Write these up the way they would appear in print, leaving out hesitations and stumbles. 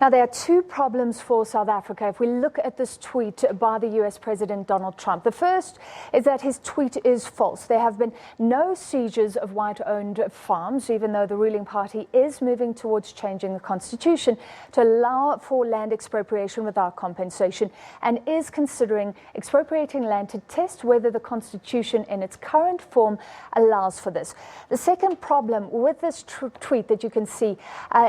Now, there are two problems for South Africa if we look at this tweet by the US President Donald Trump. The first is that his tweet is false. There have been no seizures of white-owned farms, even though the ruling party is moving towards changing the constitution to allow for land expropriation without compensation and is considering expropriating land to test whether the constitution in its current form allows for this. The second problem with this tweet that you can see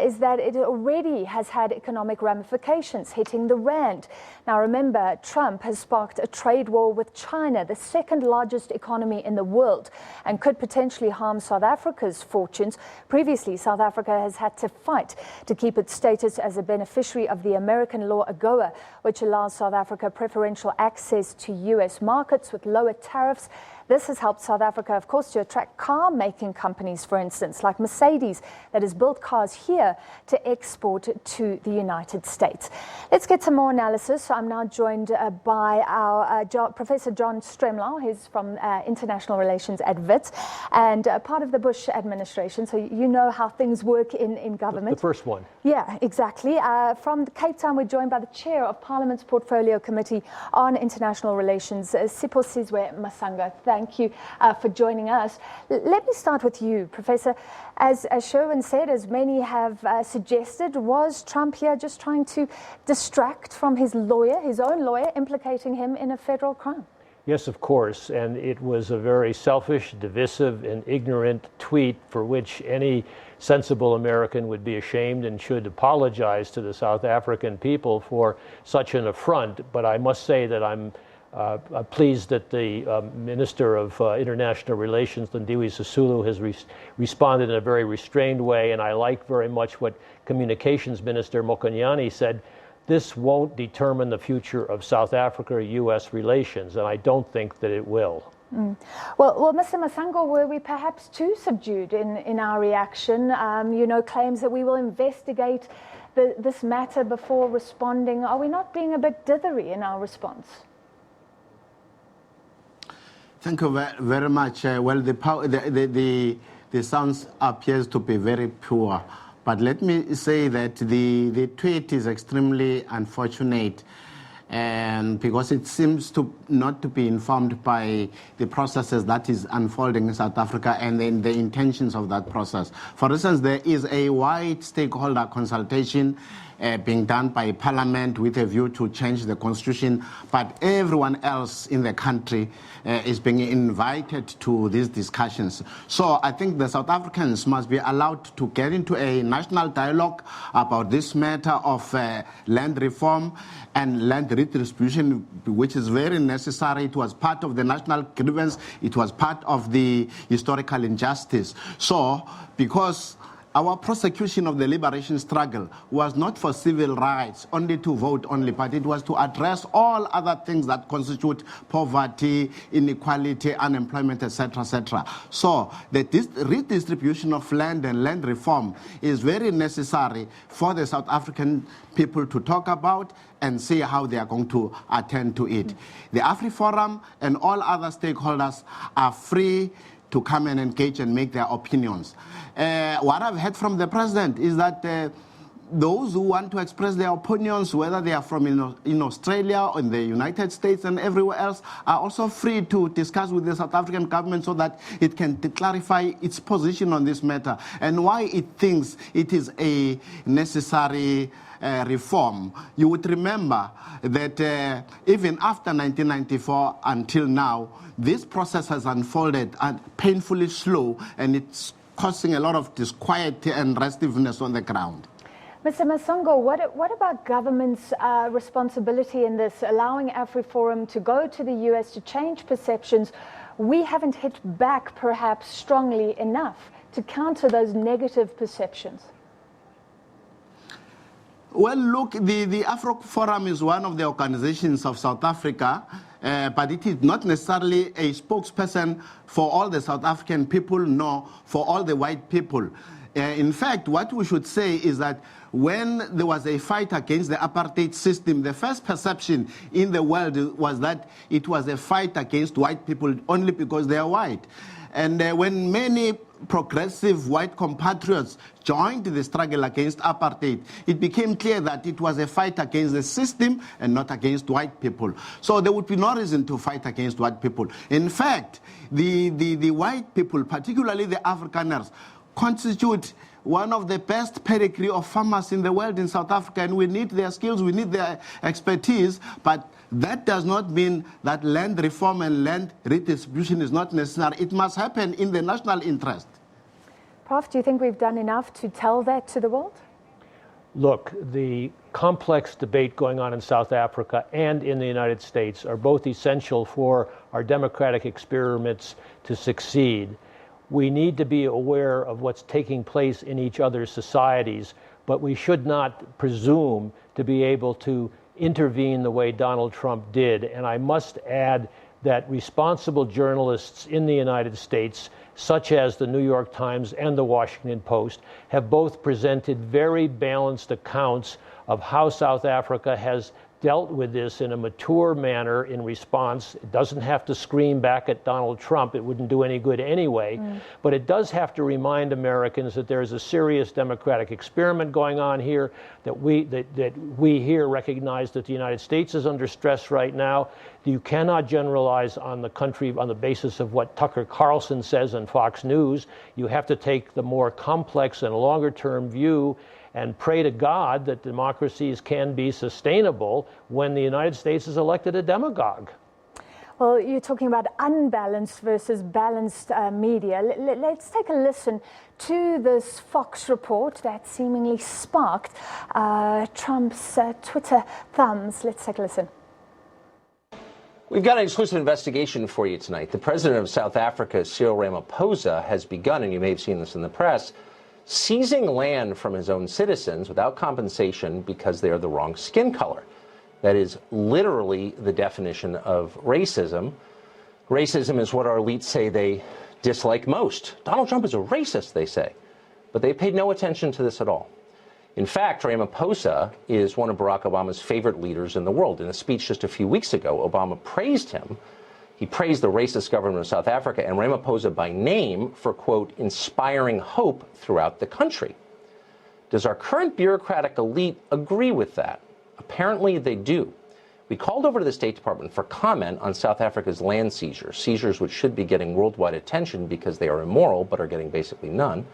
is that it already has had economic ramifications hitting the rand. Now remember, Trump has sparked a trade war with China, the second largest economy in the world, and could potentially harm South Africa's fortunes. Previously, South Africa has had to fight to keep its status as a beneficiary of the American law AGOA, which allows South Africa preferential access to US markets with lower tariffs. This has helped South Africa, of course, to attract car-making companies, for instance, like Mercedes, that has built cars here to export to the United States. Let's get some more analysis. I'm now joined by our Professor John Stremlau. He's from International Relations at Wits and part of the Bush administration, so you know how things work in government. The first one. Yeah, exactly. From Cape Town, we're joined by the chair of Parliament's Portfolio Committee on International Relations, Siphosezwe Masango. Thank you for joining us. Let me start with you, Professor. As Sherwin said, as many have suggested, was Trump here just trying to distract from his lawyer, his own lawyer, implicating him in a federal crime? Yes, of course, and it was a very selfish, divisive, and ignorant tweet for which any sensible American would be ashamed and should apologize to the South African people for such an affront. But I must say that I'm pleased that the Minister of International Relations, Lindiwe Sisulu, has responded in a very restrained way, and I like very much what Communications Minister Mokonyane said. This won't determine the future of South Africa-U.S. relations, and I don't think that it will. Well, Mr. Masango, were we perhaps too subdued in our reaction? You know, claims that we will investigate this matter before responding. Are we not being a bit dithery in our response? Thank you very much. Well, the sound appears to be very poor, but let me say that the tweet is extremely unfortunate, and because it seems not to be informed by the processes that is unfolding in South Africa and then the intentions of that process. For instance, there is a wide stakeholder consultation being done by Parliament with a view to change the constitution, but everyone else in the country is being invited to these discussions. So I think the South Africans must be allowed to get into a national dialogue about this matter of land reform and land redistribution, which is very necessary. It was part of the national grievance. It was part of the historical injustice. So because our prosecution of the liberation struggle was not for civil rights, only to vote only, but it was to address all other things that constitute poverty, inequality, unemployment, etc., etc. So this redistribution of land and land reform is very necessary for the South African people to talk about and see how they are going to attend to it. The AfriForum and all other stakeholders are free to come and engage and make their opinions. What I've heard from the president is that those who want to express their opinions, whether they are from in Australia or in the United States and everywhere else, are also free to discuss with the South African government so that it can clarify its position on this matter and why it thinks it is a necessary reform. You would remember that even after 1994 until now, this process has unfolded painfully slow, and it's causing a lot of disquiet and restiveness on the ground. Mr. Masango, what about government's responsibility in this, allowing AfriForum to go to the US to change perceptions? We haven't hit back perhaps strongly enough to counter those negative perceptions. Well, look, the AfriForum is one of the organizations of South Africa, but it is not necessarily a spokesperson for all the South African people, nor for all the white people. In fact, what we should say is that when there was a fight against the apartheid system, the first perception in the world was that it was a fight against white people only because they are white. And when many progressive white compatriots joined the struggle against apartheid, it became clear that it was a fight against the system and not against white people. So there would be no reason to fight against white people. In fact, the white people, particularly the Afrikaners, constitute one of the best pedigree of farmers in the world in South Africa, and we need their skills, we need their expertise, but that does not mean that land reform and land redistribution is not necessary. It must happen in the national interest. Prof, do you think we've done enough to tell that to the world? Look, the complex debate going on in South Africa and in the United States are both essential for our democratic experiments to succeed. We need to be aware of what's taking place in each other's societies, but we should not presume to be able to intervene the way Donald Trump did. And I must add that responsible journalists in the United States, such as the New York Times and the Washington Post, have both presented very balanced accounts of how South Africa has dealt with this in a mature manner in response. It doesn't have to scream back at Donald Trump. It wouldn't do any good anyway. But it does have to remind Americans that there is a serious democratic experiment going on here, that we here recognize that the United States is under stress right now. You cannot generalize on the country on the basis of what Tucker Carlson says on Fox News. You have to take the more complex and longer-term view and pray to God that democracies can be sustainable when the United States has elected a demagogue. Well, you're talking about unbalanced versus balanced media. Let's take a listen to this Fox report that seemingly sparked Trump's Twitter thumbs. Let's take a listen. We've got an exclusive investigation for you tonight. The president of South Africa, Cyril Ramaphosa, has begun, and you may have seen this in the press, seizing land from his own citizens without compensation because they are the wrong skin color. That is literally the definition of racism. Racism is what our elites say they dislike most. Donald Trump is a racist, they say. But they paid no attention to this at all. In fact, Ramaphosa is one of Barack Obama's favorite leaders in the world. In a speech just a few weeks ago, Obama praised him. He praised the racist government of South Africa and Ramaphosa by name for, quote, inspiring hope throughout the country. Does our current bureaucratic elite agree with that? Apparently they do. We called over to the State Department for comment on South Africa's land seizures, seizures which should be getting worldwide attention because they are immoral but are getting basically none.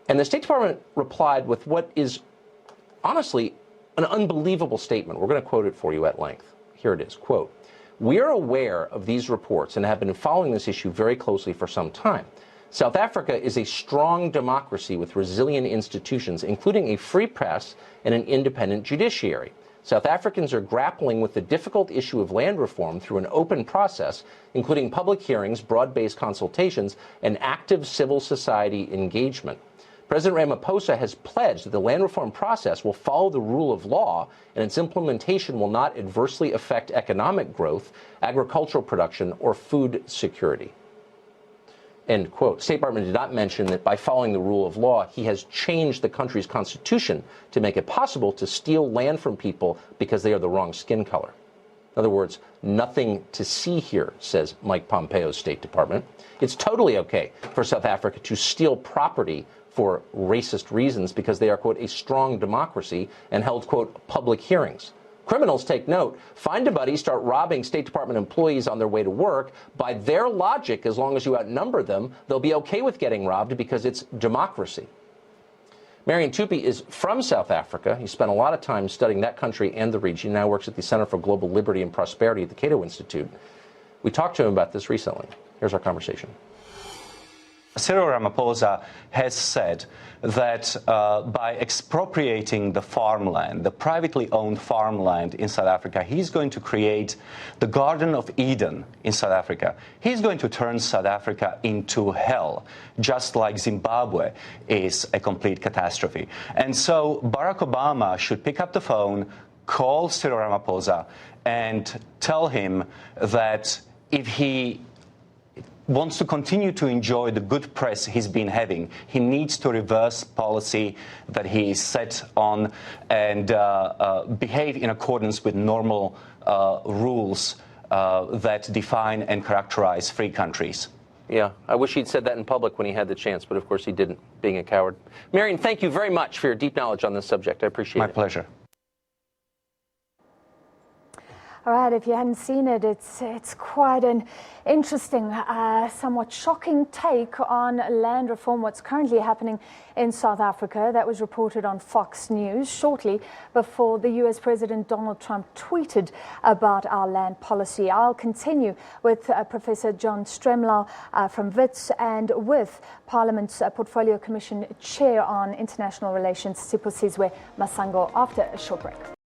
And the State Department replied with what is honestly an unbelievable statement. We're going to quote it for you at length. Here it is, quote, "We are aware of these reports and have been following this issue very closely for some time. South Africa is a strong democracy with resilient institutions, including a free press and an independent judiciary. South Africans are grappling with the difficult issue of land reform through an open process, including public hearings, broad-based consultations, and active civil society engagement. President Ramaphosa has pledged that the land reform process will follow the rule of law and its implementation will not adversely affect economic growth, agricultural production, or food security." End quote. State Department did not mention that by following the rule of law, he has changed the country's constitution to make it possible to steal land from people because they are the wrong skin color. In other words, nothing to see here, says Mike Pompeo's State Department. It's totally okay for South Africa to steal property for racist reasons because they are, quote, a strong democracy and held, quote, public hearings. Criminals, take note, find a buddy, start robbing State Department employees on their way to work. By their logic, as long as you outnumber them, they'll be okay with getting robbed because it's democracy. Marion Tupy is from South Africa. He spent a lot of time studying that country and the region. He now works at the Center for Global Liberty and Prosperity at the Cato Institute. We talked to him about this recently. Here's our conversation. Cyril Ramaphosa has said that by expropriating the farmland, the privately owned farmland in South Africa, he's going to create the Garden of Eden in South Africa. He's going to turn South Africa into hell, just like Zimbabwe is a complete catastrophe. And so Barack Obama should pick up the phone, call Cyril Ramaphosa, and tell him that if he wants to continue to enjoy the good press he's been having. He needs to reverse policy that he is set on and behave in accordance with normal rules that define and characterize free countries. Yeah, I wish he'd said that in public when he had the chance, but of course he didn't, being a coward. Marion, thank you very much for your deep knowledge on this subject. I appreciate it. My pleasure. All right, if you hadn't seen it, it's quite an interesting, somewhat shocking take on land reform, what's currently happening in South Africa. That was reported on Fox News shortly before the US President Donald Trump tweeted about our land policy. I'll continue with Professor John Stremlau from Wits and with Parliament's Portfolio Commission Chair on International Relations, Siphosezwe Masango, after a short break.